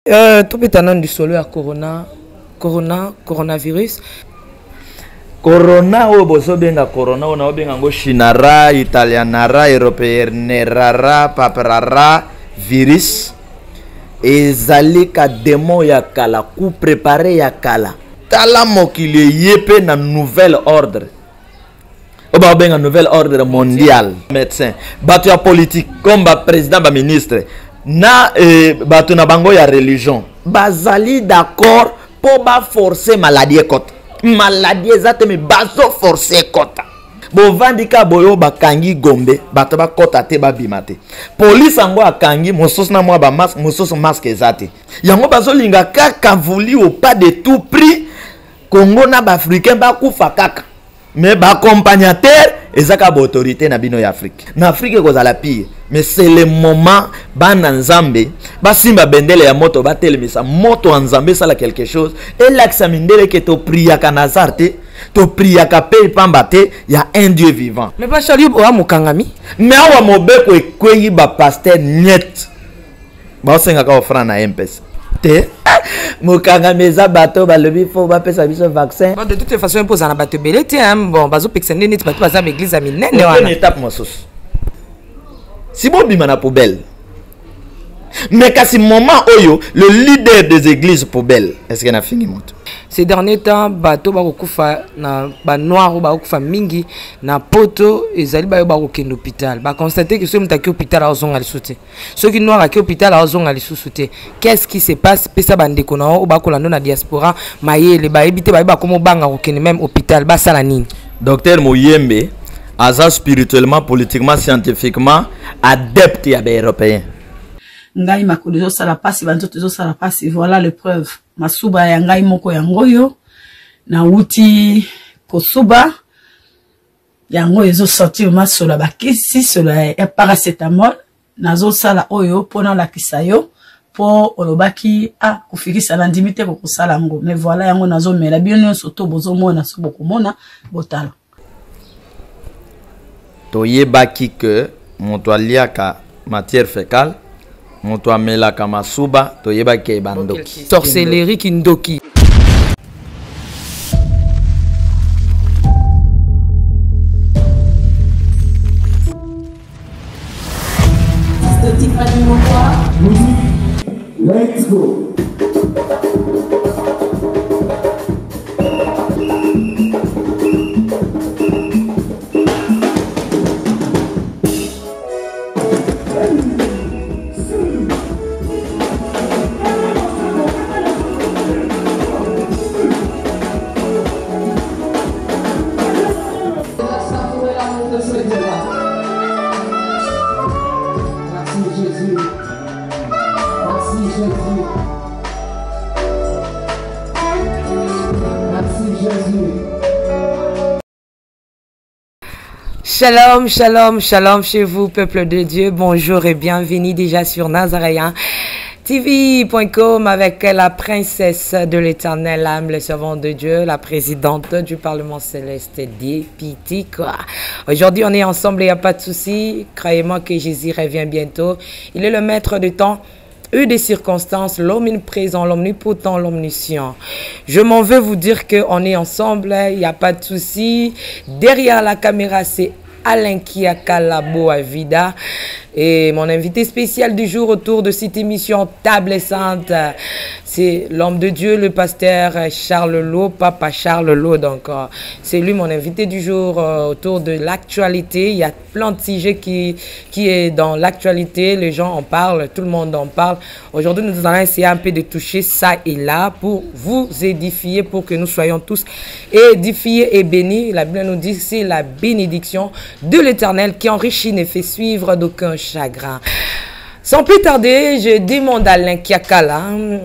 Tout peut du solo à coronavirus. Corona o boso benga corona o na benga ngo chinara, italianara, européenera, paparara, virus. Ezali ka demo ya kala, coup préparé ya kala. Tala mokili yepe na nouvel ordre. Oba benga nouvel ordre mondial. Médecin, batu ya politique comme ba président ba ministre. Na batu na bango ya religion. Bazali d'accord pour ba forcer maladie kota. Maladie ezate me bazo forcer kota. Bo vandika boyo bakangi gombe bato ba kota te ba bimate. Police ango akangi mosos na mwa ba masque mosos masque ezate. Yango bazo linga kaka voulu au pas de tout prix Congo na ba africain ba kufa kaka. Mais ba accompagnateur ezaka ba autorité na bino ya Afrique. Na Afrique ko za la pire. Mais c'est le moment bana nzambe ba simba bendele ya moto ba telemisa moto nzambe sala quelque chose et l'axamindele que to priya kanazarte to priya ka pe pambate ya un Dieu vivant. Mais pas chali o amukangami. Mais awa mobeko ekweyi ba pasteur net. Ba osenga ka ofra na MPS. Te mukangami za bato ba lebi fo ba pesa biso vaccin. Bon de toute façon impose na bato belete bon bazo pexende net bato baza église a minene wana. Une étape mosos. Si bon bima na poubelle. Mais qu'à ce moment oyo le leader des églises poubelle est-ce qu'il a fini moto? Ces derniers temps bato ba kokufa na ba noir ba kokufa mingi na poto ezali ba ba kokende hôpital ba constater que ce mutaki hôpital a zonga lisuté ceux qui noir à hôpital a zonga lisuté qu'est-ce qui se passe pesa bande ko na ba kolando na diaspora mayele ba ebité ba komo banga kokende même hôpital ba sala nini? Docteur Moyembe aza spirituellement politiquement scientifiquement adepte ya ba européen. Ngai makolo sala passe banzoto sala passe voilà le preuve masuba ya ngai moko ya ngoyo na uti kosuba ya ngoyo zo sortir masola bakisi sola ya paracetamol nazo sala oyo pona la kisayo po olobaki kufikisa na ndimite ko kusala ngo mais voilà yango nazo mela bino soto bozo mona so bokomona botala toyebaki que moto aliaka matière fécale moto amela kama suba toyebaki ebandoki sorcellerie kindoki. Let's go. Shalom, shalom, shalom chez vous, peuple de Dieu. Bonjour et bienvenue déjà sur Nazaréen TV.com avec la princesse de l'Éternel, âme, le servant de Dieu, la présidente du Parlement céleste des Pitika. Aujourd'hui, on est ensemble, il n'y a pas de souci. Croyez-moi que Jésus revient bientôt. Il est le maître de temps et des circonstances, l'omniprésent, l'omnipotent, l'omniscient. Je m'en veux vous dire qu'on est ensemble, il n'y a pas de souci. Derrière la caméra, c'est Alain Kiakala Boavida. Et mon invité spécial du jour autour de cette émission Table Sainte, c'est l'homme de Dieu, le pasteur Charles Lo, Papa Charles Lo. Donc, c'est lui mon invité du jour autour de l'actualité. Il y a plein de sujets qui est dans l'actualité. Les gens en parlent, tout le monde en parle. Aujourd'hui, nous allons essayer un peu de toucher ça et là pour vous édifier, pour que nous soyons tous édifiés et bénis. La Bible nous dit que c'est la bénédiction de l'Éternel qui enrichit et fait suivre d'aucun chagrin. Sans plus tarder, je demande à Alain Kiakala,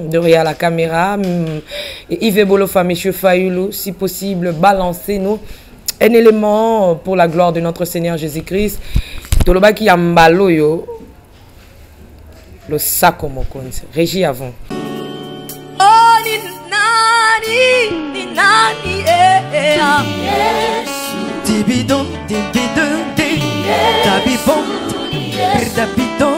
derrière la caméra, et Yves Bolofa, M. Fayoulou, si possible, balancez-nous un élément pour la gloire de notre Seigneur Jésus-Christ. Tolobaki Yambalo yo, le sako mokonzi. Régie avant. Oh, ni nani, Dibidon, dibidon, dabibon, birdabidon,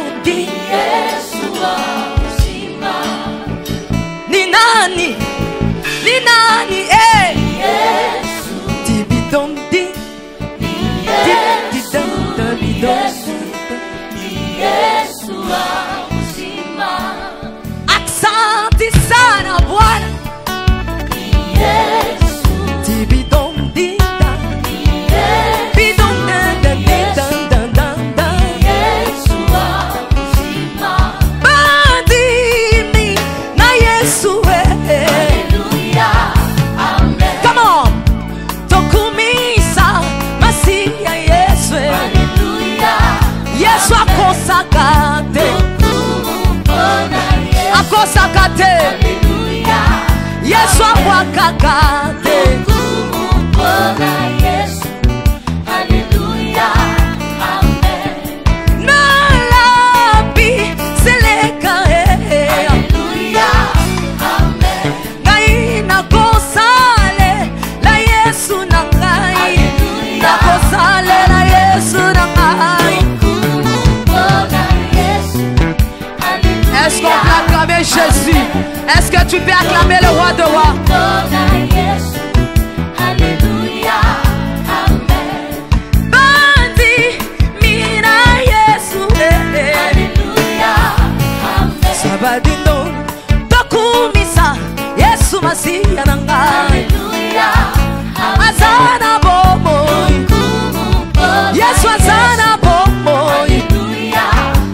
te. Yesu abwakaka te. Nalabi seleka ngai nakosale la Yesu na ngai. Nakosale la Yesu na ngai. Est-ce qu'on peut acclamer Jésus? Est-ce que tu peux acclamer le roi de rois? Bandi mina Yesu sabadino tokumisa Yesu masiya na ngai. Azana bomo Yesu azana bomo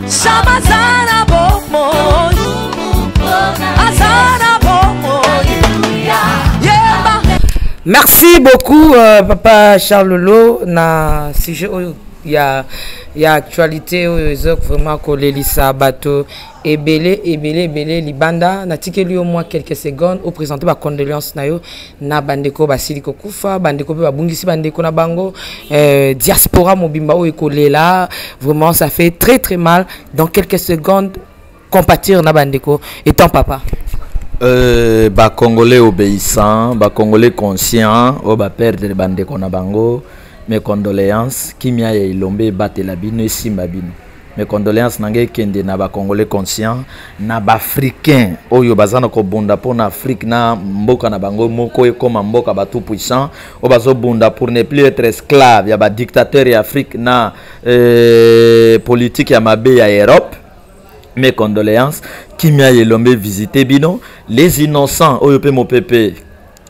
Shama azana bomo azana bomo. Merci beaucoup, Papa Charles Lolo. Na sujet il y a actualité vraiment que l'Elisa bateau et belé libanda na tikeli au moins quelques secondes au présenter ma condoléance na yo na bandeko basiliko kufa bandeko ba bungisi bandeko na bango diaspora mobimba o ekolela. Vraiment ça fait très mal. Dans quelques secondes compatir na bandeko étant papa. Ba Congolais obéissants, ba Congolais conscients, o ba perdre bandeko na bango. Mes condoléances, Kimia et Ilombe batela bino simba bino. Mes condoléances nange kende na ba Congolais conscients, na ba africain oyo bazana ko bunda pour na Afrique na mboka na bango moko comme mboka ba tout puissant, o bazo bunda pour ne plus être esclave ya ba dictateur ya Afrique na politique ya mabe ya Europe. Mes condoléances, Kimia et Ilombe visiter bino, les innocents oyo pe mo pepe.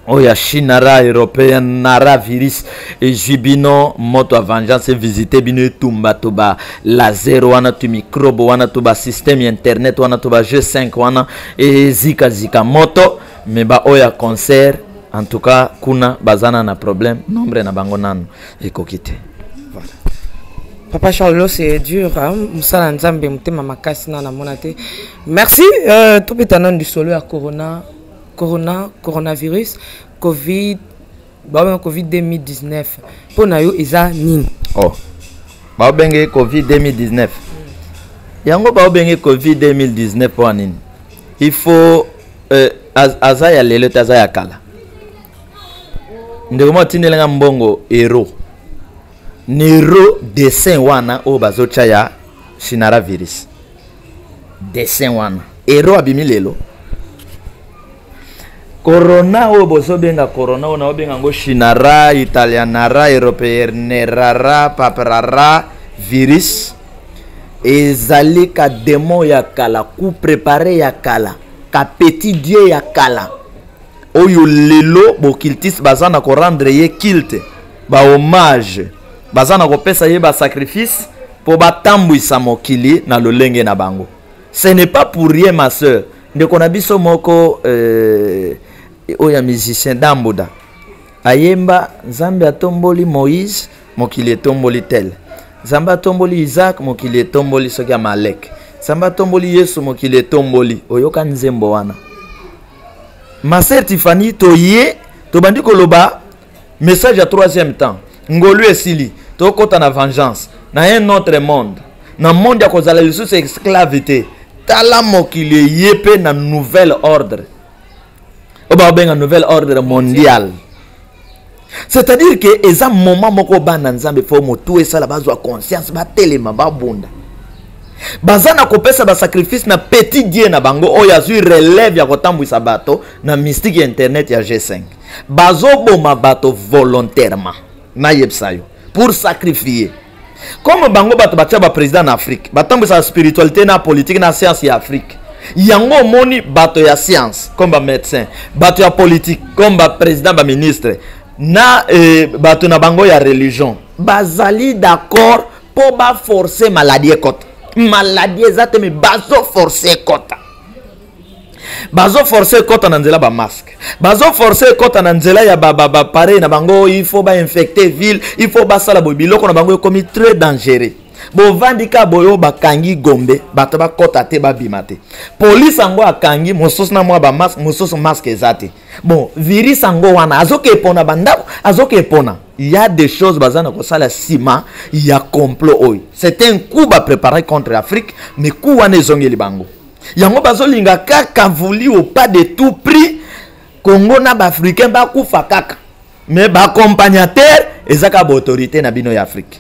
Oya Shinara européenne nara virus et jubino moto vengeance visiter bino tumba toba laser wana tu microbe wana toba système internet wana toba G5 wana et zika moto mais ba oya concert en tout cas kuna bazana na problème nombre na bango nano ekokite. Voilà. Papa Charles, c'est dur, hein? Moussa Nzambe mutema makasi na monate. Merci tout betanon du solo à coronavirus, Covid 2019. Pour nous, isa nini? Oh, ba benge Covid 2019. Yango ba benge Covid 2019 pour nini? Il faut azaya lelo tazaya kala. Ndeko tindelenga mbongo hero. Nero dessin wana o bazocha ya Shinara virus. Dessin wana. Hero abimilelo. Corona o boso benga corona o na benga ngo Shinara, Italianara, Européennera, Paparara, virus. Ezali ka démon ya kala, coup préparé ya kala, ka petit dieu ya kala. Oyo lelo bo kiltis bazana ko rendre ye kilte, ba hommage, bazana ko pesa ye ba sacrifice pour ba tambwisa mokili na lolenge na bango. Ce n'est pas pour rien ma sœur. Ndeko na biso moko oya musicien Dambuda ayemba Nzambe atomboli Moïse mokili etomboli tel, Nzambe atomboli Isaac mokili etomboli soki Amalek, Nzambe atomboli Yesu mokili etomboli. Oyoka nzembo wana Maser Tiffany toye tobandi koloba message à troisième temps ngolu esili tokota na vengeance na un autre monde, na monde ya kozala lisusu esclavité tala mokili yepe na nouvel ordre. Oba benga nouvel ordre mondial. C'est-à-dire que eza moment moko bana Nzambe fo motu esala bazwa conscience ba telema ba bunda. Bazana kopesa ba sacrifice na petit dieu na bango oya zui relève ya kotambwisa bato na mystique internet ya G5. Bazo boma bato volontairement na yebsayo pour sacrifier. Comme bango bato batia ba président en Afrique, batambwisa spiritualité na politique na science ya Afrique. Yango moni bato ya science comme ba médecin, bato ya politique comme ba président ba ministre na bato na bango ya religion bazali d'accord pour ba forcer maladie kota. Maladie ezate me bazo forcer kota. Bazo forcer kota na nzela ba masque. Bazo forcer kota na nzela ya ba pareil na bango il faut ba infecter ville, il faut ba sala biloko na bango comme très dangereux. bovandika boyo bakangi Gombe bato bakota te babima te police ango akangi mosusu na mwa ba masque mosusu masque ezate bon virus ango wana azoke epona bandako azoke epona il y a des choses bazana ko sala sima il y a complot oy c'est un coup ba préparé contre l'Afrique mais coup wana ezongeli bango yango bazolinga kaka voulu au pas de tout prix Congo na ba africain ba kufa kaka mais ba accompagnateur ezaka ba autorité na bino ya Afrique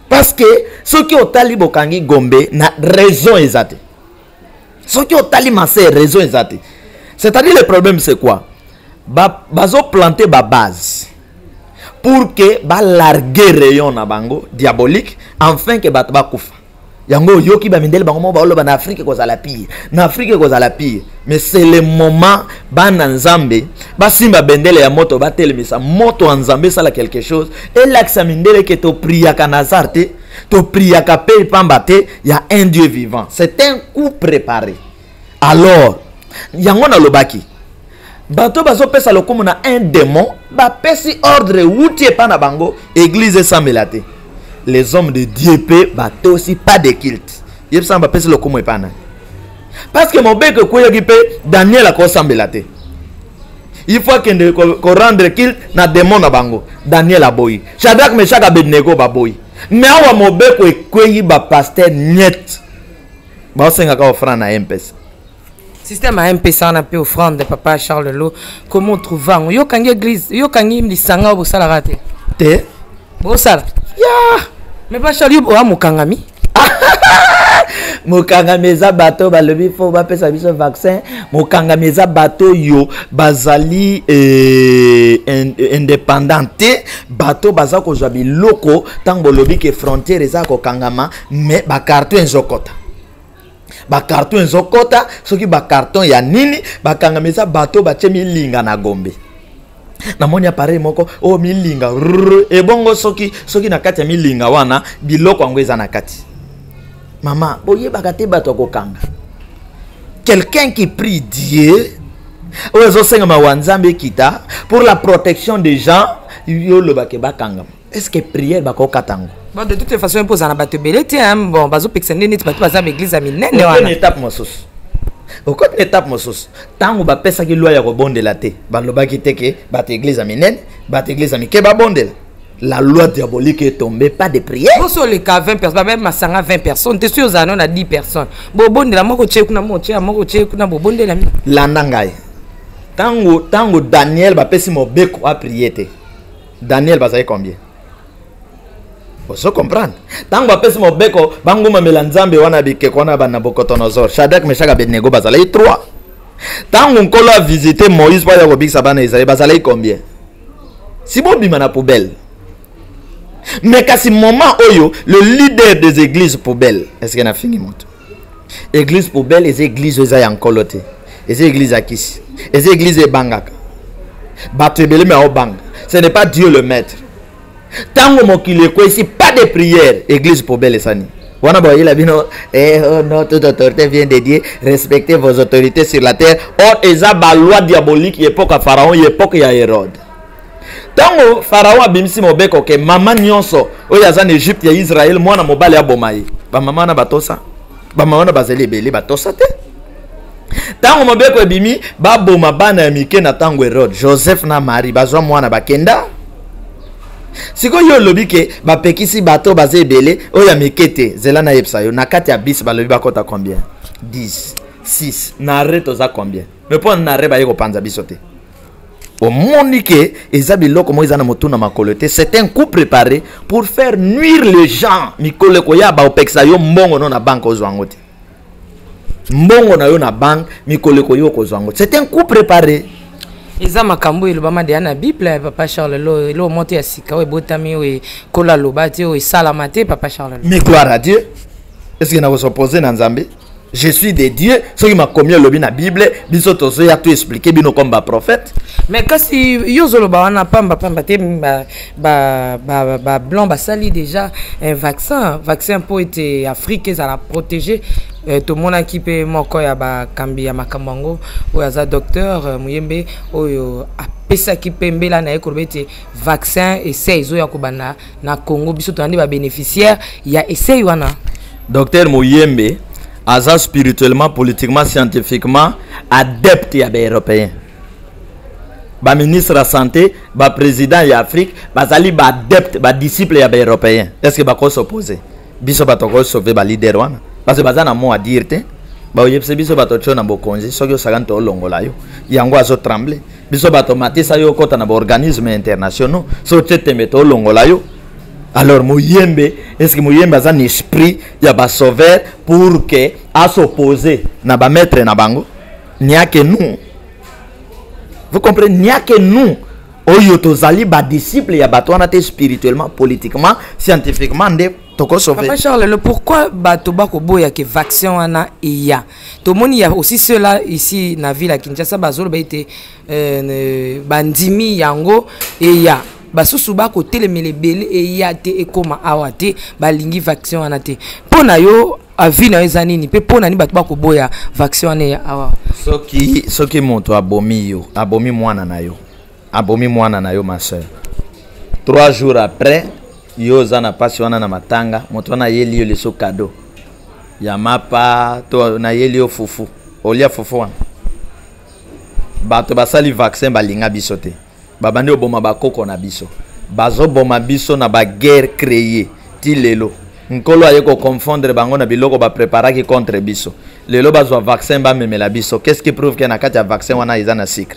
parce que ceux qui ont tali bokangi Gombe na raison ezate ceux qui ont tali massé raison ezate c'est-à-dire le problème c'est quoi bazo planter ba base pour que ba larguer rayon na bango diabolique enfin que bat ba kufa yango yoki ba mindele bango mo ba oloba na Afrique ko za la pire na Afrique ko za la pire mais c'est le moment ba na Nzambe ba simba bendele ya moto ba telemisa moto en Nzambe sala quelque chose et l'axa mindele que to priya kanazarte to priya ka pe pambate ya un Dieu vivant c'est un coup préparé alors yango na lobaki bato bazo pesa lokumu na un démon ba pesi ordre wuti pa na bango église sambelate les hommes de Dieu pe bato aussi pas de culte yeb samba pesi lokumu epana parce que mon bec ko yogi pe Daniel a ko sambelate il faut que rendre culte na démon na bango Daniel a boyi Shadrach Meshach Abednego ba boyi mais awa mon bec ko yi ba pasteur net ba senga ka offrande na MPS système à MPS na pe offrande de papa Charles Lo comment trouver yo kangi église yo kangi lisanga bo sala raté te bo sala ya mais pas Charles yo mokangami mokangameza bato balobi fo ba pesa biso vaccin mokangameza bato yo bazali indépendante bato baza ko jabi loko tango lobi ke frontière eza ko kangama mais ba carton ezokota ba carton ezokota soki ba carton ya nini bakangameza bato ba chemi linga na Gombe na moni appareil moko o milinga e bongo soki na kati ya milinga wana biloko ngo eza na kati maman boye bakate bato ko kanga quelqu'un qui prie Dieu ozo senga ma wanzambe kita pour la protection des gens yo lo bake bakanga est-ce que prière bako katango bon de toute façon impose na bato belete bon bazo pexende neti bato baza église ya minene wana une étape mosus aucune étape mosus tango ba pesa ki loi ya ko bondela te ba lo baki teke bato église ya minene bato église ya mike ba bondela la loi diabolique est tombée, pas de prière. Vous sur les cas 20 personnes, même à 20 personnes, tu es sûr qu'on a 10 personnes. Bon de la moko tchekuna bobonde la mi. Landangai. Tango Daniel va pesi mo beko a prier te. Daniel va savoir combien. Vous comprendre. Tango va pesi mo beko bango mamela nzambe wana bike kona ba Nabucodonosor. Shadrach Meshach Abednego bazala 3. Tango nkolo a visité Moïse pa ya ko bikisa bana Israël bazala combien. Si bon bima na poubelle. Mais qu'à ce moment oyo le leader des églises poubelles est-ce qu'il a fini moto église poubelle les églises za yankolote les églises akisi les églises bangaka batebele mais au bang ce n'est pas Dieu le maître tango mokile ko ici pas de prière église poubelle sani wana ba yela bino notre autorité vient de Dieu respectez vos autorités sur la terre or eza ba loi diabolique époque à Pharaon époque ya Hérode. Tango Pharaon abimisi mobeko ke mama nyonso oyo aza na Egypte ya Israël mwana mobali abomai ba mama na batosa ba mama na bazeli beli batosa te tango mobeko ebimi ba boma bana ya mike na tango Hérode Joseph na Marie bazwa mwana bakenda siko yo lobi ke ba pekisi bato bazebele oyo ya mikete zela na yepsa yo na kati ya bis ba lobi bakota combien 10 6 na reto za combien mais pour na reba yeko panza bisote au monique ezabiloko mo ezana motuna makolote c'est un coup préparé pour faire nuire les gens mikole ko ya ba opeksa yo mbongo no na banque ozwangote mbongo na yo na banque mikole ko yo ko zwangote c'est un coup préparé eza makambo elobama de na Bible papa Charles Lo monte ya sika o botami o kola lobati o salamate papa Charles Lo mais gloire à Dieu est-ce que na s'opposer na Nzambe je suis de Dieu ce qui m'a commis le la Bible biso tozo ya tout expliquer bino comme ba prophète mais kasi yozolo ba wana pamba te ba blanc ba sali déjà un vaccin pour être Afrique ça la protéger tout le monde qui peut moko ya ba kambi ya makambango ou ya za docteur Muyembe oyo pesa ki pembela na ekorobete vaccin essai zo ya kobana na Congo biso to andi ba bénéficiaire ya essai wana. Docteur Mouyembe aza spirituellement, politiquement, scientifiquement adepte ya ba européen. Ba ministre de la santé, ba président ya Afrique, bazali ba adepte, ba disciple ya ba européen. Est-ce que ba ko s'opposer? Biso ba to ko sauver ba leader wana. Parce que bazana mo a dire te. Ba oyebse biso ba to chona bokonzi, soki osaganta olongola yo. Yango azo trembler. Biso ba to matisa yo kota na ba organismes internationaux. So tete meto olongola yo. Alors Mouyembe, est-ce que Mouyembe a un esprit ya ba sauveur pour que à s'opposer na ba maître na bango? N'y a que nous. Vous comprenez? N'y a que nous. Oyo tozali ba disciple ya bato wana te spirituellement, politiquement, scientifiquement de toko sauver. Papa Charles, le pourquoi bato bako boya ke vaccin wana iya. Tout le monde y a aussi ceux-là ici na ville à Kinshasa bazolo ba été bandimi yango iya. Basusu bako telemele bele iya te ekoma awate balingi vaccin wana te. Pona yo avi na ezanini pe pona ni bato bako boya vaccin wana ya awa. Soki moto abomi yo, abomi mwana na yo. Abomi mwana na yo ma soeur. 3 jours après, yo zana pasi wana na matanga, moto wana yeli yo leso cadeau. Ya mapa to na yeli yo fufu. Olia fufu wana. Bato basali vaccin balinga biso te. Babandi oboma bakoko na biso. Bazo boma biso na ba guerre créée. Ti lelo. Nkolo aye ko confondre bango na biloko ba préparer contre biso. Lelo bazwa vaccin ba memela biso. Qu'est-ce qui prouve que na kati ya vaccin wana iza na sucre?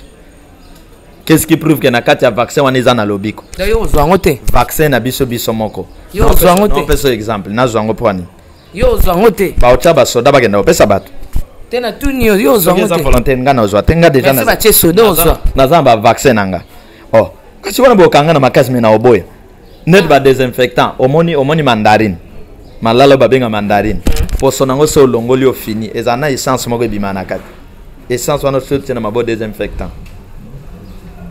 Qu'est-ce qui prouve que na kati ya vaccin wana iza na lobiko? Yo zwango te. Vaccin na biso moko. Yo zwango te. On peut ce exemple. Na zwango poani. Yo zwango te. Ba ocha ba soda ba genda opesa bato. Tena tuni yo zwango te. Volontaire nga na ozwa. Tenga déjà na. Ba che soda ozwa. Na zamba vaccin nanga. Oh, kasi wana bokanga na makasi mena oboya. Net ba désinfectant, omoni mandarine. Malalo babenga mandarine. Poso nango so longoli o fini. Ezana essence moko bimana kati. Essence wana so tena mabo désinfectant.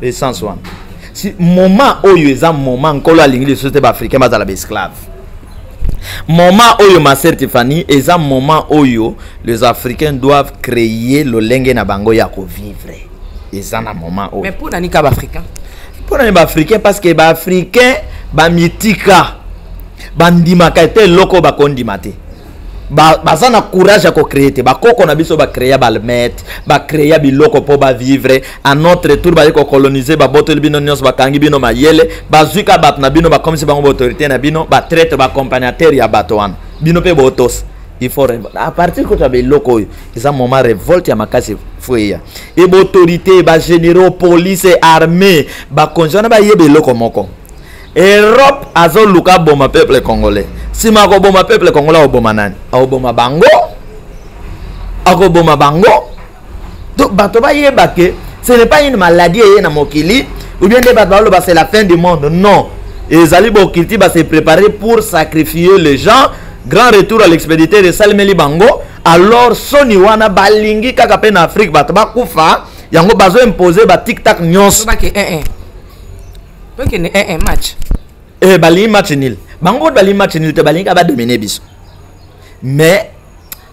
Essence wana. Si moment oyo eza moment nkolo alingi les sociétés africaines bazala ba esclave. Moment oyo ma certifani eza moment oyo les africains doivent créer le lenge na bango ya ko vivre. Ezana moment oyo. Mais pour nani ka ba africain? Pour les Africains parce que les Africains ba mitika bandimaka te loko ba kondimate baza na courage à créer te ba koko na biso ba créer ba almet ba créer biloko po ba vivre à notre tour ba ko coloniser ba botol bino nyos ba kangi bino mayele ba zuka bat na bino ba comme si ba autorité na bino ba traite ba accompagnateur ya batoan bino pe botos. Il faut à partir que tu as des locaux, ils ont un moment révolte à ma case fouilla. Et l'autorité, les généraux, police et armée, les conjoints, ils ont des locaux. Europe a zon luka boma peuple congolais. Si ma ko boma peuple congolais, boma nani? Boma bango. Boma bango. Donc, batoba yebake, ce n'est pas une maladie na mokili ou bien des batoba c'est la fin du monde. Non. Et les alibos kilti va se préparer pour sacrifier les gens. Grand retour à l'expéditeur de Salimeli Bango. Alors Sony wana balingi kaka pe na Afrique bato ba kufa yango bazo imposer ba tic tac nyos. Ba ke 1-1. Ba ke 1-1 match. Balingi match nul. Bango balingi match nul te balingi ba dominer biso. Mais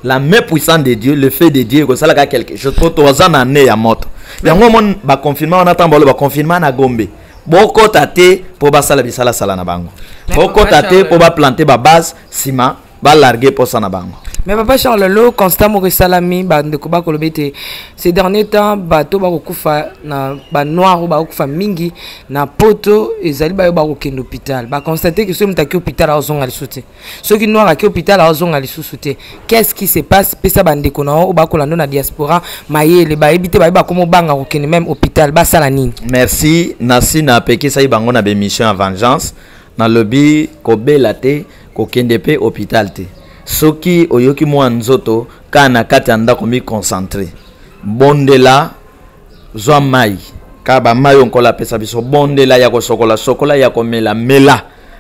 la main puissante de Dieu, le fait de Dieu ko sala ka quelque chose pour toza na ne ya moto. Yango mon ba confinement on attend ba confinement na Gombe. Boko tate pour ba sala bisala sala na bango. Boko tate pour ba planter ba base ciment ba larguer pour ça na bango. Mais papa Charles Lelo constat mo salami ba ndeko ba kolobete ces derniers temps bato ba kokufa na ba noir ba kokufa mingi na poto ezali ba yo ba kokende hôpital ba constater que ce mutaki hôpital a zonga lisuté ceux qui noir ki hôpital a zonga lisuté qu'est-ce qui se passe pesa ba ndeko na o ba kolando na diaspora mayele ba ebité ba komo banga kokende même hôpital ba sala nini. Merci nasi na peki sa bango na be mission à vengeance na lobby ko belate ko kende pe hôpital te. Soki oyoki mwa nzoto kana kati anda komi concentré bondela zwa mai ka ba mai onkola pesa biso bondela ya ko sokola ya ko mela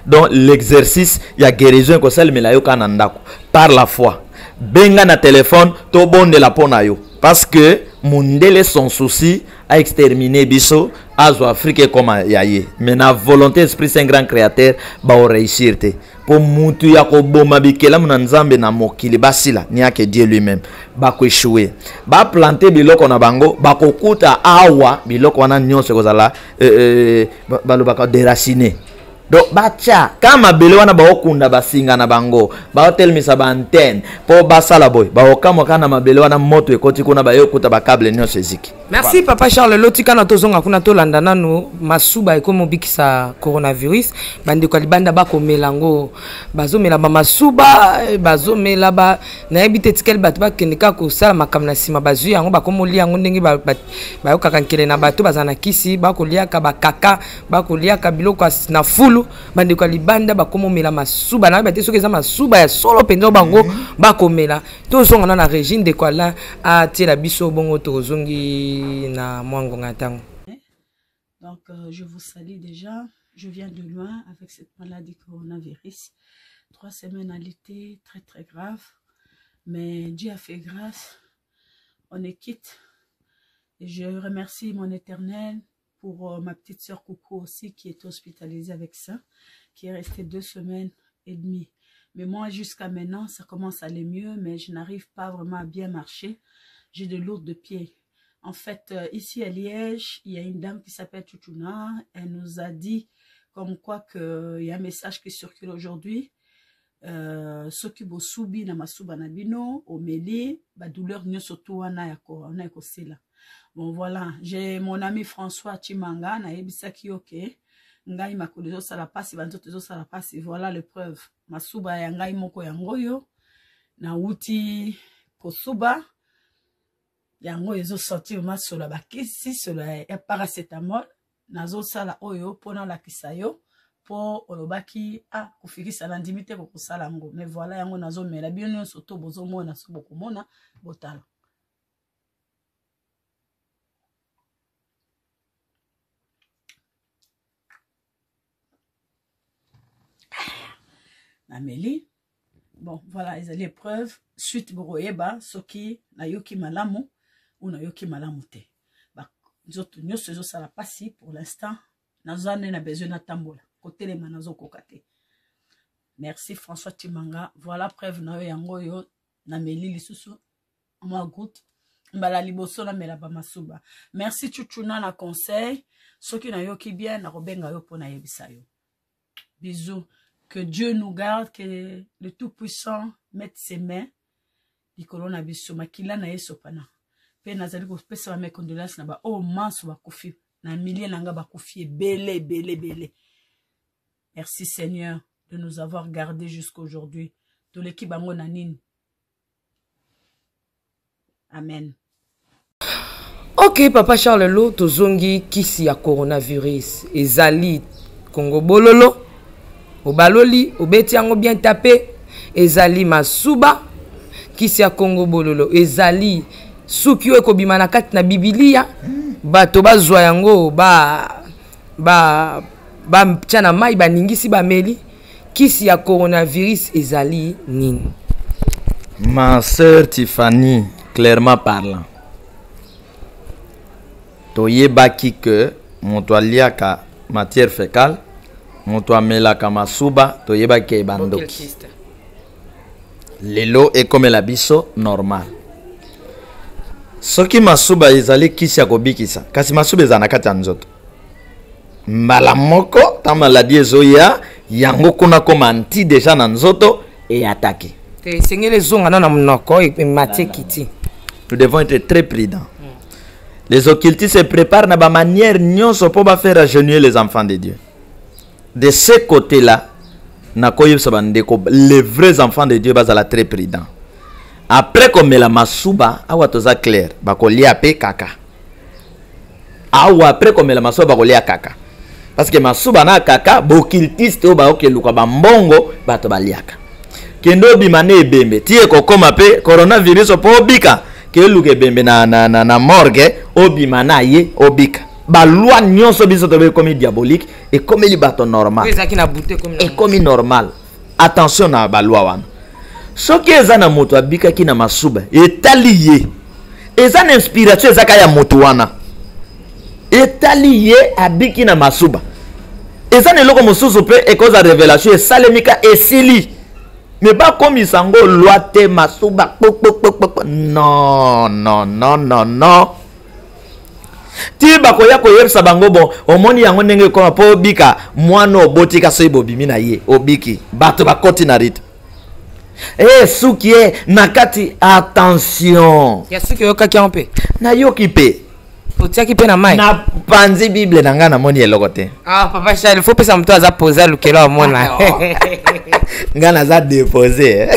donc l'exercice ya guérison ko sel mela yo kana ndako par la foi benga na téléphone to bondela pona yo parce que Mundele son souci à exterminer biso azo Afrique comme yaye. Mais na volonté esprit saint grand créateur ba o réussir te. Pour mutu ya ko boma bikela muna nzambe na mokili basila ni yake Dieu lui-même ba ko échouer. Ba planter biloko na bango ba ko kuta awa biloko wana nyonso kozala balobaka déraciner. Donc bacha kama bele wana ba okunda basinga na bango ba hotelmisa ba antenne po basala boy ba okamo kana mabele wana moto ekoti kuna ba yokuta ba câble nyonso eziki. Merci papa Charles Lotika na tozonga kuna to landana no masuba ekomo bikisa coronavirus bande ko libanda ba ko melango bazomela ba masuba bazomela ba na ebite tikel bat ba kenika ko sala makamna sima bazu yango ba komo lia ngo ndenge ba yokaka nkele na bato bazana kisi ba ko lia ka ba kaka ba ko lia ka biloko na fulu bande ko libanda ba komo mela masuba na ba te soki za masuba ya solo penzo bango ba ko mela to zonga na régime de quoi là a tela biso bongo to zongi. Donc, je vous salue déjà. Je viens de loin avec cette maladie coronavirus. 3 semaines à l'été, très très grave. Mais Dieu a fait grâce. On est quitte. Et je remercie mon Éternel pour ma petite sœur Coucou aussi qui est hospitalisée avec ça, qui est restée 2 semaines et demie. Mais moi, jusqu'à maintenant, ça commence à aller mieux, mais je n'arrive pas vraiment à bien marcher. J'ai de lourds pieds. En fait, ici à Liège, il y a une dame qui s'appelle Chuchuna. Elle nous a dit comme quoi qu'il y a un message qui circule aujourd'hui. Soki bosubi na masuba na bino, omeli, ba douleur nyo surtout wana yako sela. Bon voilà, j'ai mon ami François Chimanga, na ebisaki oke. Ngai makolo zo sala pasi, banzoto zo sala pasi. Voilà le preuve. Masuba ya ngai moko yangoyo. Na uti kosuba. Yango ezo sorti ma sola bakisi sola ya paracétamol nazo sala oyo pona la kisayo po olobaki kufikisa na ndimite ko kusala ngo mais voilà yango nazo mela bien soto bozo mona so bokomona botala na meli bon voilà ils allaient preuve suite boroyeba soki na yoki malamu ou na yoki malamu te ba nzoto nyonso ezo sala pasi pour l'instant nazane na besoin na tambola kotelema nazo kokate. Merci François Timanga, voilà preuve na yo yango yo na meli lisusu moi goutte mbala liboso na mela ba masuba. Merci Chuchuna na conseil soki na yoki bien na robenga yo pona yebisa yo. Bisous, que Dieu nous garde, que le Tout-Puissant mette ses mains du coronavirus makila na yesopana. Pe nazali ko pesa mes condoléances na ba o manso ba kufi na milliers nanga ba kufi belé. Merci Seigneur de nous avoir gardés jusqu'aujourd'hui. De l'équipe bango nanine. Amen. Ok papa Charles Lo tozongi kisi ya coronavirus ezali Congo bololo obaloli obeti yango bien tapé ezali masuba kisi ya Congo bololo ezali suki eko bimana kati na Biblia bato bazwa yango ba tchana mai baningisi ba meli kisi ya coronavirus ezali nini. Ma sœur Tiffany, clairement parlant, toyebaki que moto aliaka matière fécale moto amelaka masuba toyebaki ebandoki lelo ekomela biso normal. Soki masuba ezali kisi ya kobikisa kasi masuba ezana kati ya nzoto mbala moko ta maladie ezoya yango kuna koma anti déjà na nzoto et attaqué. Nous devons être très prudents. Les occultistes se préparent de la manière nyonso pour faire agenouiller les enfants de Dieu. De ce côté-là, les vrais enfants de Dieu sont très prudents. Après qu'on met la masuba, awa clair, bakolia pe kaka. Après qu'on met la masuba, bakolia kaka. Parce que masuba na kaka, bokiltiste o ba okeluka bambongo, bato baliaka. Kendo bimane ebembe, tie kokoma pe coronavirus po obika, ke luke bembe na morgue, obimana ye obika. Ba loi nyonso biso tobe comme diabolique et comme li bato normal. Et comme normal. Attention na ba loi wana. Soki eza na moto abika ki na masuba, etali ye. eza na inspiration ezaka ya moto wana etali ye abiki na masuba eza na eloko mosusu mpe ekoza révélation esalemika esili mais bakomisa ngo lwa te masuba non ti bakoya koyebisa bango bon omoni yango ndenge ekoma mpo obika mwana obotika so ebobimi na ye obiki bato bakoti na rite suki ye na kati attention ya suki oyokaki yango mpe nayoki mpe otiaki mpe na mai na panzi bible na ngai namoni eloko te papa Charles faut pesa moto aza posa lukelo amona ngai naza depose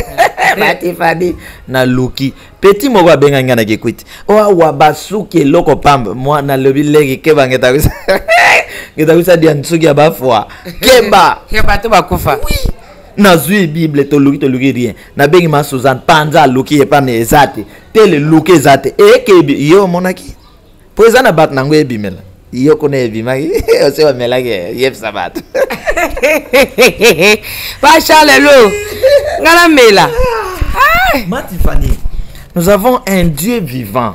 batifani na luki peti moko abenga ngai na kikwiti oawa basuki eloko pamba mwana lobi leki keba ngetakwisa dia nsuki ya bafwa keba bato bakufa nazwi bible toluki rien nabengi ma Suzanne panza luki epane ezate tele luki ezate ekebi yo monaki po eza na bato nango ebimela yo kona ebimaki ose bamelaki yebisa bato bachalelo ngana mela Matifani, nous avons un Dieu vivant.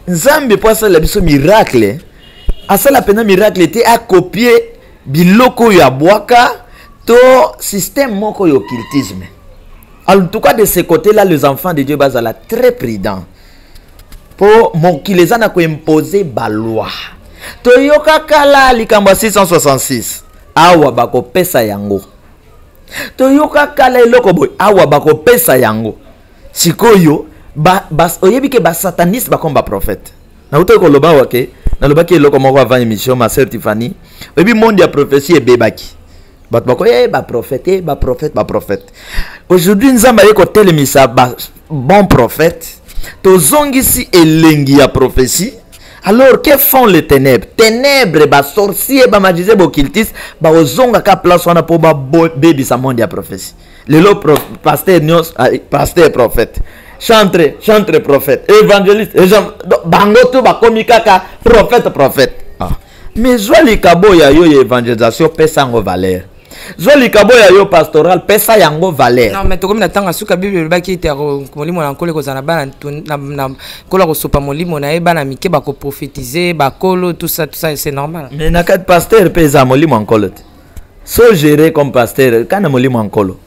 Nzambe po asala biso miracle asala pena miracle te a copier biloko ya bwaka to système moko yo occultisme. En tout cas de ce côté là les enfants de Dieu bazala très prudents pour mokileza na ko imposer ba loi. To yoka kala likambo 666 awa bako pesa yango. To yoka kala eloko boy awa bako pesa yango. Sikoyo oyebike ba sataniste bakomba prophète. Na utoko loba wake na lobaki eloko moko avant émission ma sœur Tiffany. Oyebi monde ya prophétie ebebaki. Bat bako ba prophète, ba prophète. Aujourd'hui nzamba yeko telemisa ba bon prophète. To zongisi elengi ya prophétie. Alors que font les ténèbres? Ténèbres, ba sorcier, ba magicien, ba occultiste, ba ozonga ka place wana po ba baby sa monde ya prophétie. Lelo pasteur nyos, pasteur prophète. Chantre prophète, évangéliste, bango to ba komikaka prophète. Ah. Mais zoli kabo ya yo évangélisation pesa ngo valeur. Zoli kabo ya yo pastoral pesa yango valeur. Non mais to comme na tanga suka bible baki te molimo na nkole ko zana bana na kola ko sopa molimo na e bana mike ba ko prophétiser ba kolo tout ça c'est normal. Mais na kat pasteur pesa molimo nkolo. So gérer comme pasteur kana molimo nkolo.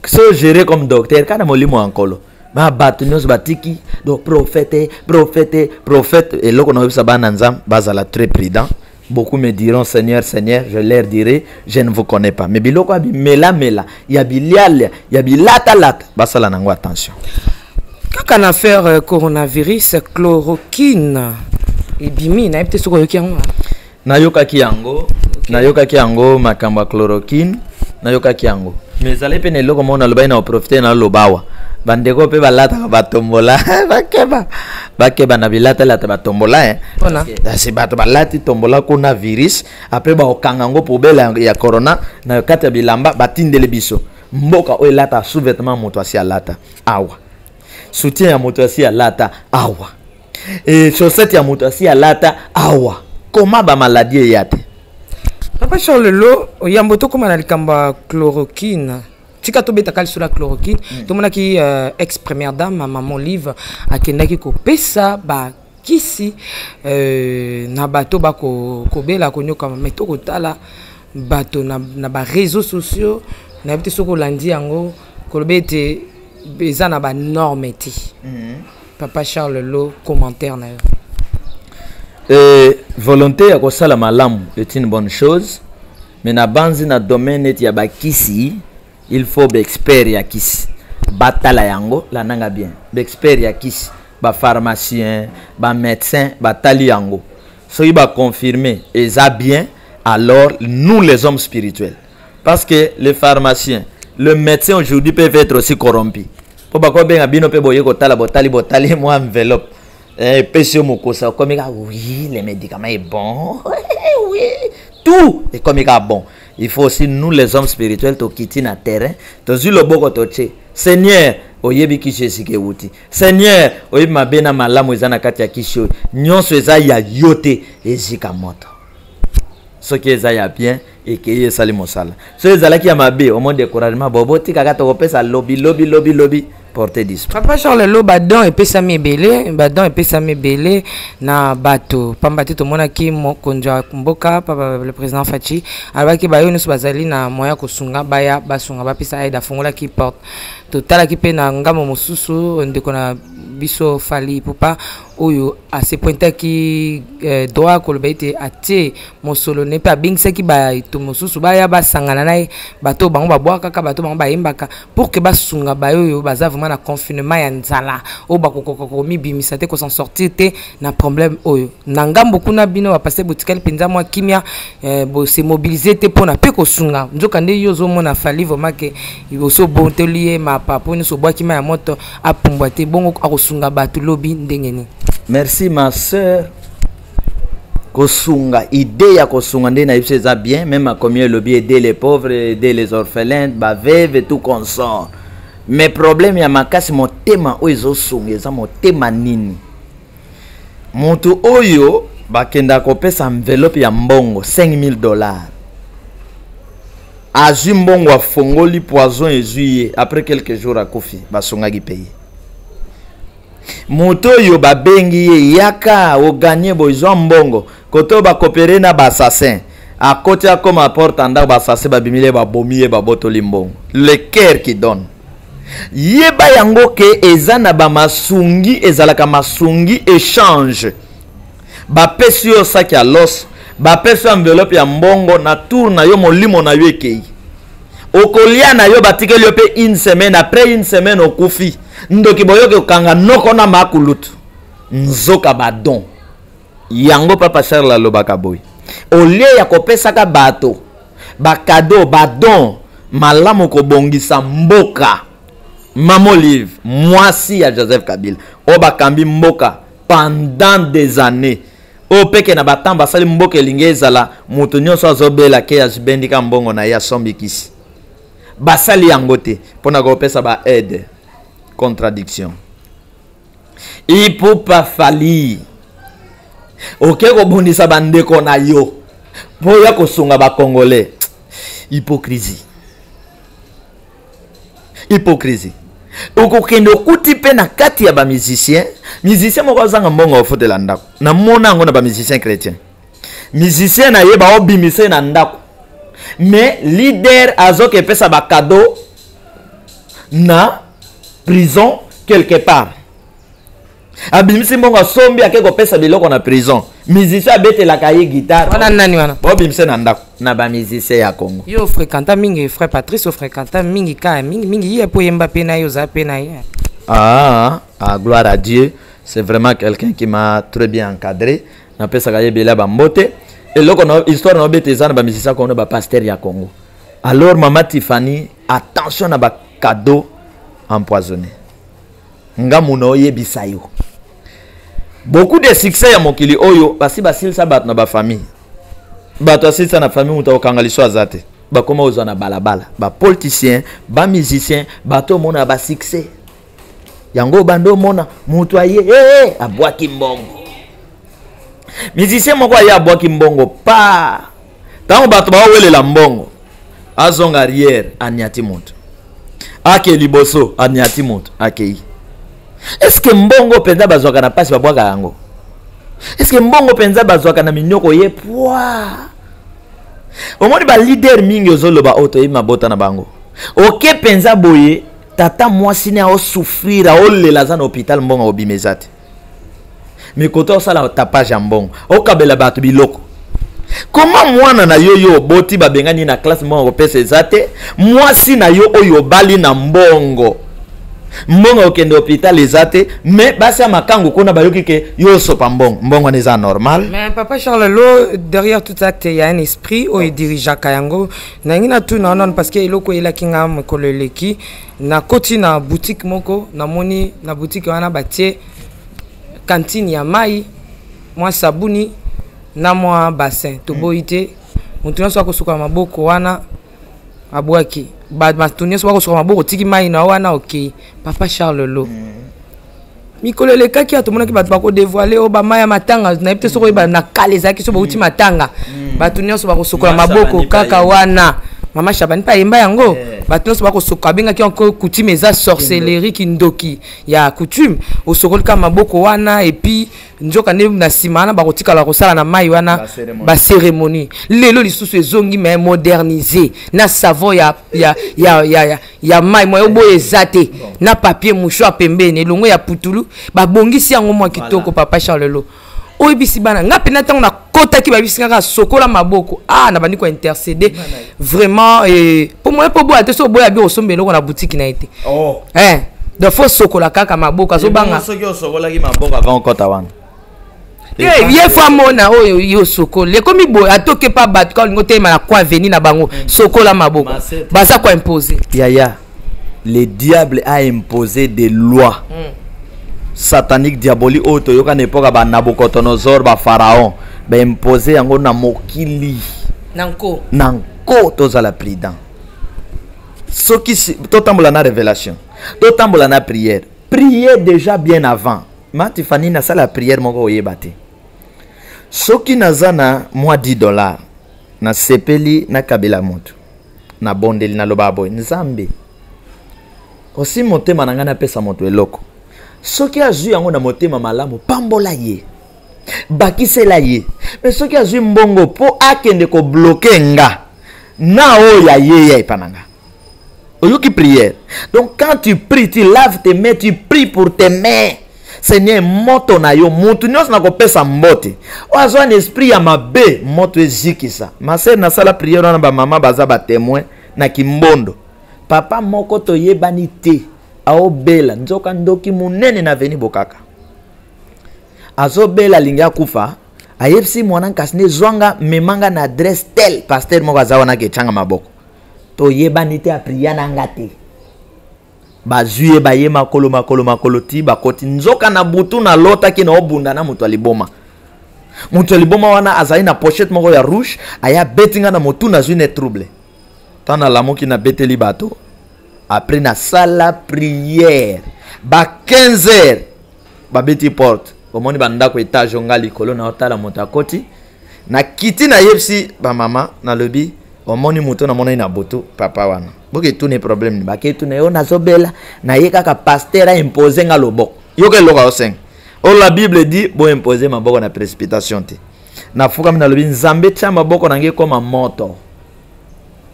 So gérer comme docteur kana molimo nkolo. Ma batunios batiki donc prophète et loko na websa bana nzam bazala très prudent. Beaucoup me diront Seigneur, je leur dirai, je ne vous connais pas. Mais biloko abi mela, ya bilial, ya bilata, basala nango attention. Quand on a affaire coronavirus, chloroquine, et bimi, na epte soko yoki yango. Nayoka kiango, makamba chloroquine, nayoka kiango. Mais allez pene loko mona loba na profiter na lobawa. Bandeko pe balata batombola bakeba na bilata la batombola Ona c'est bato balati tombola kuna virus après ba okangango pobela ya corona na kata bilamba batindele biso mboka o lata sous-vêtement moto asi alata awa soutien ya moto asi alata awa et chaussette ya moto asi alata awa comment ba maladie yate Papa Charles Lo oyambo to koma na likamba chloroquine tika to beta kali sur la chloroquine to mona ki ex première dame maman livre akendaki ko pesa ba kisi na bato ba ko bela ko nyoka meto ko tala bato na ba réseaux sociaux na bete soko landi yango ko bete beza na ba norme ti Papa Charles Lo commentaire na volonté ya ko sala malamu est une bonne chose mais na banzi na domaine ya ba kisi il faut expert ya kisi batala yango la nanga bien expert ya kisi ba pharmacien ba médecin batali yango soki ba confirmer eza bien alors nous les hommes spirituels parce que les pharmaciens le médecin aujourd'hui peuvent être aussi corrompus po ba ko benga bino pe boye ko tala botali moi enveloppe pesio mokosa comme oui les médicaments est bon oui tout est comme bon. Il faut aussi nous les hommes spirituels to quitter na terrain to zilo boko to che Seigneur oyebi kishesi ke wuti Seigneur oyebi mabena malamu ezana kati ya kisho nyonso eza ya yote ezika moto ce qui eza ya bien et que yesali mosala so ezala ki ya mabe au monde encouragement bobo tika ka to kopesa lobby portée disparu. Papa Charles Lo badon et pesa mebele na bato pamba te to mona ki mokonja mboka papa le président Fachi alaki bayo nyonso bazali na moya kosunga baya basunga bapesa aida fongola ki porte totala ki pe na ngamo mosusu ndeko na biso fali pupa oyo a se pointa ki droit ko lobete atie mosolo ne pa bingse ki ba to mosusu baya basangana nae bato bango babwa kaka bato bango bayimbaka pour que basunga bayo yo baza vraiment na confinement ya nzala o bakoko mibimisa te ko s'en sortir te na problème oyo na ngambo kuna bino ba passer botikali penza mwa kimia bo se mobiliser te pona pe ko sunga nzoka nde yo zo mona fali vraiment que yo so bonte lié ma papa ni so bwa kimia ya moto apumbwa te bongo akosunga bato lobi ndengeni. Merci ma soeur. Kosunga, idée ya kosunga nde na yipse za bien, même comme le lobby aider les pauvres, aider les orphelins, ba veuve et tout consort. Mais problème ya makasi motema oyo sunga eza motema nini. Moto oyo bakenda kopesa enveloppe ya mbongo $5,000. Azui mbongo a fongoli poison ezuye après quelques jours akufi basunga gi paye. Moto yo babengi ye yaka o gagner besoin mbongo koto ba coopérer na ba assassin à côté comme apporte anda ba assassin ba bimile ba bomiye ba botoli mbongo le cœur qui donne yeba yango ke ezana ba masungi ezalaka masungi échange ba pesi yo saki ya los ba pesi enveloppe ya mbongo na tour na yo molimo na yo ekei okolia na yo batikeli yo pe une semaine après une semaine okufi ndoki boyoke kanga noko na makulutu nzoka badon yango papa Charles alobaka boy olie ya kopesaka bato bakado badon malamu kobongisa mboka Mama Olive mwasi ya Joseph Kabila o bakambi mboka pendant des années o peke na batamba sali mboka elingezala mutu nyonso azobela ke azibendika mbongo na ya sombikisi basali yango te pona kopesa ba aide. Contradiction. Il peut pas fallir. Ok, kobundisa bandeko na yo. Boya kosunga ba Congolais. Hypocrisie. Hypocrisie. Okokendo kuti pe na kati ya ba musicien. Musicien moko zanga mbongo ofotela ndako. Na mona ngo na ba musicien chrétien. Musicien na yeba obimise na ndako. Mais leader azoke pesa ba cadeau na prison quelque part. Abimisi mbongo sombi akeko pesa biloko na prison. Musicien abete la kaye guitare. Wana nani wana? Bobimse na ndako na ba musicien ya Congo. Yo fréquenta mingi frère Patrice fréquenta mingi ka mingi ye po yemba pe na yo za pe na ye. Gloire à Dieu, c'est vraiment quelqu'un qui m'a très bien encadré. Na pesa kaye bela ba mbote. Et loko na histoire na bete za na ba musicien ko na ba pasteur ya Congo. Alors maman Tiffany, attention na ba cadeau empoisonné. Ngamuno yebisa yo. Beaucoup de succès ya mokili oyo basi basilisa bato na ba famille. Bato asilisa na famille muta okangaliso azate. Ba koma ozo na balabala. Ba politicien, ba musicien, bato mona ba succès. Yango bando mona mutu aye abwaki mbongo. Musicien moko aye abwaki mbongo pa. Tango bato ba wele la mbongo. Azonga arrière aniati mutu. Ake liboso aniati mutu akei. Est-ce que mbongo penza bazwaka na pasi babwaka yango? Est-ce que mbongo penza bazwaka na minyoko ye poa? Omoni ba leader mingi ozoloba auto yima bota na bango. Oke penza boye tata mwasi ne o souffrir o lela za na hôpital mbongo obimezate. Mais koto sala tapage ya mbongo. Okabela bato biloko. Comment mwana na yo boti babengani na classe mbongo pesa ezate? Mwasi na yo oyo bali na mbongo. Mbongo okende hôpital ezate mais basi ya makango kona bayoki ke yo sopa mbongo neza normal. Mais papa Charles Lo derrière tout ça il y a un esprit où il dirige Kayango nangina tout non parce que eloko elakinga mokoleleki na koti na boutique moko na moni na boutique wana batie cantine ya mai moi sabuni na moi bassin to boite mutu so akosuka maboko wana abwaki ba tunia so akosuka maboko tiki mai na wana okay papa Charles Lo mikolo le kaki atomona ki bato bako dévoiler o ba maya matanga na epte soko ba na kale zaki so ba uti matanga ba tunia so bakosuka maboko kaka wana Maman Chabani pa yemba yango. Bato so bako soka benga ki encore coutume eza sorcellerie kindoki. Ya coutume o sokol ka maboko wana et puis njoka ne na simana bako tikala ko sala na mai wana ba cérémonie. Lelo lisusu ezongi mais modernisé. Na savon ya mai mo obo ezate. Na papier mouchoir pembeni longo ya putulu ba bongisi yango mwa kitoko papa Charles Lelo. Oyi bisi bana nga pena tango na kota ki ba bisi nga sokola maboko na bandi ko intercéder vraiment pour moi pour boire te so boya bi osombelo ko na boutique na été de faux sokola kaka maboko azo banga so ki sokola ki maboko avant kota wana ye fa mona oyo yo sokola komi boy atoke pa bat ko ngote ma kwa venir na bango sokola maboko baza ko imposer yaya le diable a imposé des lois satanique diabolique auto yoka n'époque ba Nabucodonosor ba pharaon ba imposer yango na mokili nanko toza la prudent soki to tambola na révélation to tambola na prière prier déjà bien avant matifani na sala prière moko oyebate soki nazana moi $10 na sepeli na kabela moto na bondeli na loba boy nzambe osi motema na ngana pesa moto eloko soki azui yango na motema malamu pambola ye bakisela ye mais soki azui mbongo po akende ko bloquer nga na oya ye ya ipananga oyoki prière donc quand tu pries tu laves tes mains tu pries pour tes mains Seigneur moto na yo mutu nyos na ko pesa mbote o azwa un esprit ya mabe moto ezikisa maser na sala prière na ba mama baza ba témoin na kimbondo papa moko to yebani te aobela nzoka ndoki munene na veni bokaka azobela linga kufa ayepsi mwana kasne zwanga memanga na adresse tel pasteur moko azawana ke changa maboko to yebani te apriana ngate bazuye baye makolo ti bakoti nzoka na butu na lota ki na obunda na mutu aliboma wana azali na pochette moko ya rouge aya betinga na motu na zune trouble tana lamoki na beteli bato après na sala prière ba 15h ba beti porte omoni banda ko étage ngali kolo na otala moto akoti na kiti na yepsi ba mama na lobi omoni moto na mona ina boto papa wana boke tout ne problème ba ke tout ne yo nazobela na ye kaka pasteur a imposer nga loboko yo ke loka oseng o la bible dit bo imposer maboko na précipitation te na fuka mina lobi nzambe tia maboko na nge koma moto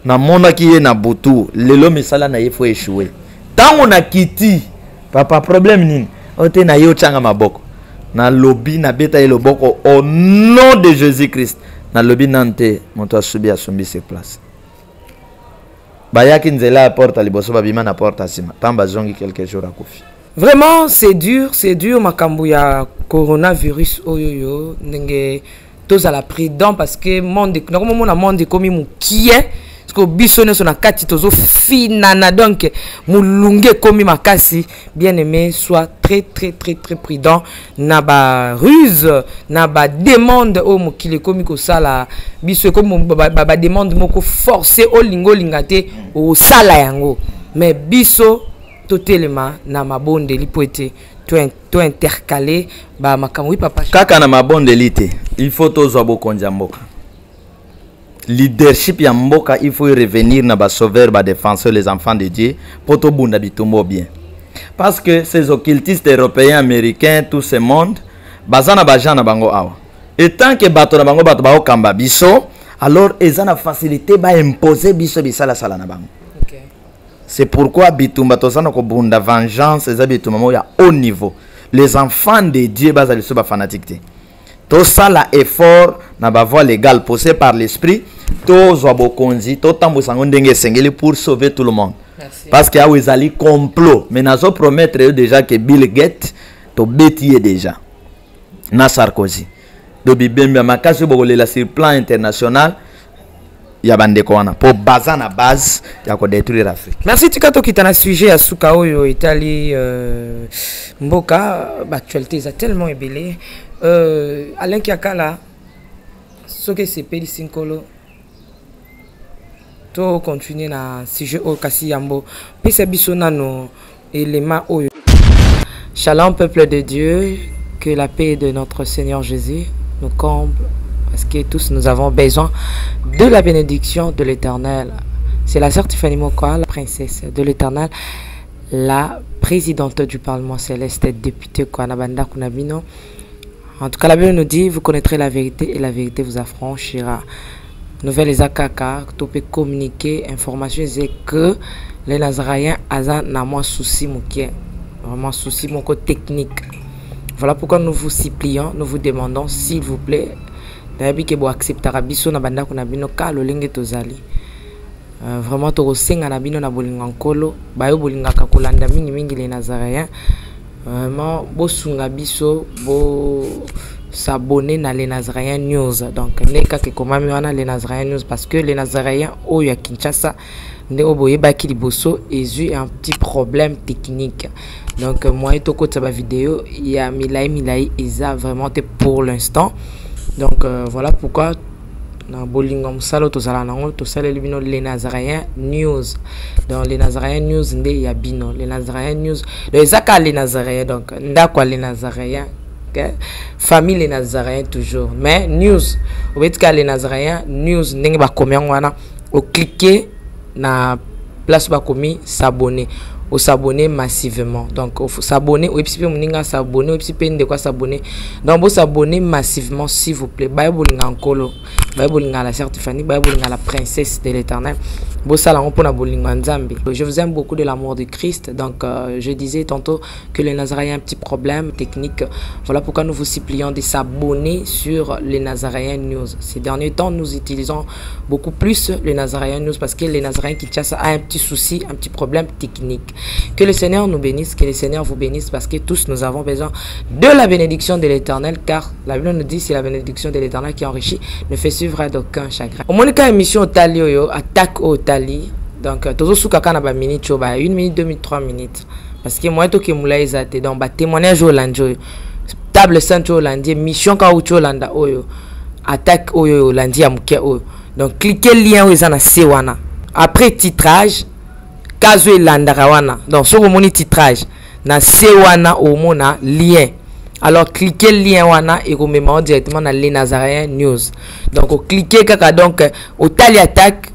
na mona ki ye na butu lelo misala na ye fo échouer tango na kiti papa problème nini ote na yo changa maboko na lobi na beta ye loboko au nom de Jésus-Christ na lobi nante moto asubi asumbi ses places bayaki nzela porte liboso babima na porte asima pamba zongi quelques jours akufi. Vraiment c'est dur makambo ya coronavirus oyoyo ndenge tous à la prudent parce que monde na comme na monde comme mukie parce que biso ne sona kati tozo finana donc mulunge komi makasi bien aimé soit très prudent na ba ruse na ba demande o mokile komi ko sala biso comme ba demande moko forcer o lingate o sala yango mais biso totelema na mabonde lipoete to intercaler ba makamwi papa kaka na mabonde lite il faut tozwa bokonja mboka leadership ya mboka il faut revenir na ba sauveur ba défenseur les enfants de Dieu pour to bunda bitumbo bien parce que ces occultistes européens américains tout ce monde bazana ba jana bango awa et tant que bato na bango bato ba okamba biso alors ezana facilité ba imposer biso bisala sala na bango. C'est pourquoi bitumba tozana ko bunda vengeance eza bitumba mo ya haut niveau les enfants de Dieu bazali so ba fanatique to sala effort na ba voie légale poussée par l'esprit to zwa bokonzi to tambusa ndenge sengeli pour sauver tout le monde. Merci. Parce que a ezali complot mais nazo promettre déjà que Bill Gates to betiye déjà na Sarkozy do bibembe makasi bokolela sur plan international ya bandeko wana pour baza na base ya ko détruire l'Afrique. Merci tukato kitana sujet ya suka oyo Italie mboka actualité est tellement ébélé Alain Kiakala soke sepeli sinkolo to continuer na sujet o kasi yambo pesa biso nano élément oyo. Shalom peuple de Dieu, que la paix de notre Seigneur Jésus nous comble parce que tous nous avons besoin de la bénédiction de l'Éternel. C'est la sœur Tiffany Mokoa, la princesse de l'Éternel, la présidente du Parlement céleste, députée Kwanabanda Kunabino. En tout cas, la Bible nous dit, vous connaîtrez la vérité et la vérité vous affranchira. Nouvelle les akaka, tu peux communiquer, information, c'est que les Nazaréens ont moins souci, vraiment souci, mon côté technique. Voilà pourquoi nous vous supplions, nous vous demandons, s'il vous plaît, d'ailleurs que vous acceptez Rabiso na banda kunabino ka lolenge tozali. Vraiment tokosenga na bino na bolinga nkolo, bayo bolinga kakolanda mingi mingi les Nazaréens. Vraiment bosunga biso bo s'abonner na les Nazaréens News. Donc neka ke komami wana les Nazaréens News parce que les Nazaréens oyo ya Kinshasa nde oboye baki liboso ezu un petit problème technique. Donc moi to ko tsaba vidéo il y a milai eza vraiment pour l'instant. Donc voilà pourquoi na bolinga musalo tozala nango tosala libino les Nazaréens News. Donc les Nazaréens News nde ya bino les Nazaréens News les aka les Nazaréens donc ndakwa les Nazaréens famille les Nazaréens toujours mais news au betka les Nazaréens news ndenge ba komia wana o cliquer na place ba komi s'abonner au s'abonner massivement donc faut s'abonner au epipe muninga s'abonner au epipe de quoi s'abonner donc vous s'abonner massivement s'il vous plaît bible ngakolo bible ngala sœur Tiffany bible ngala princesse de l'Éternel. Je vous aime beaucoup de l'amour de Christ. Donc, je disais tantôt que les Nazaréens ont un petit problème technique. Voilà pourquoi nous vous supplions de s'abonner sur les Nazaréens News. Ces derniers temps, nous utilisons beaucoup plus les Nazaréens News parce que les Nazaréens Kinshasa a un petit souci, un petit problème technique. Que le Seigneur nous bénisse, que le Seigneur vous bénisse parce que tous nous avons besoin de la bénédiction de l'Éternel car la Bible nous dit c'est la bénédiction de l'Éternel qui enrichit ne fait suivre d'aucun chagrin. Au moins, quand émission au Talio, attaque au donc toujours sous kaka na ba minute ba 1 minute 2 minutes 3 minutes parce que moi to ke mula ezate donc ba témoignage au landio table sainte au landio mission ka ucho landa oyo attaque oyo landia muke oyo donc cliquez lien oyo na sewana après titrage kazo elandaka wana donc sur moni titrage na sewana au mona lien alors cliquez lien wana et vous mettez directement dans les Nazaréens News donc cliquez kaka donc au tali attaque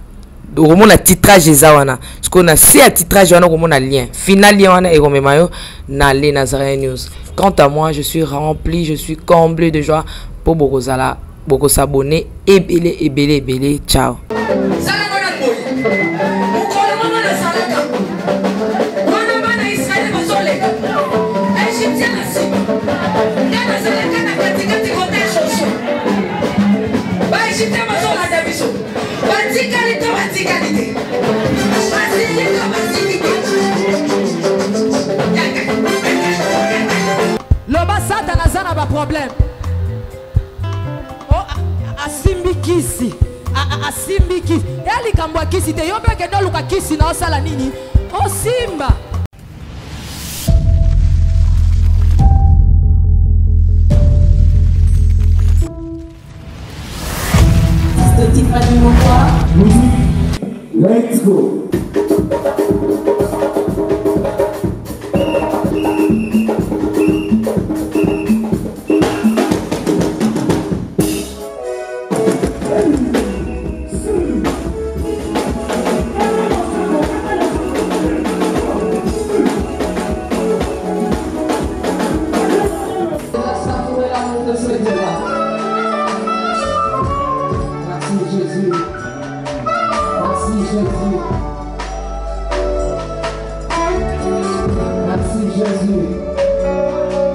au moment titrage ezawana ce qu'on a c'est à titrage wana au moment lien final lien wana et komemayo na les Nazaréens News. Quant à moi je suis rempli, je suis comblé de joie pour bokozala boko s'abonner et belé ciao. Problème. Oh, asimbikisi. Asimbikisi. Eli kambwa kisi te yobe ke no luka kisi na osala nini? Oh simba. Let's go. Merci Jésus.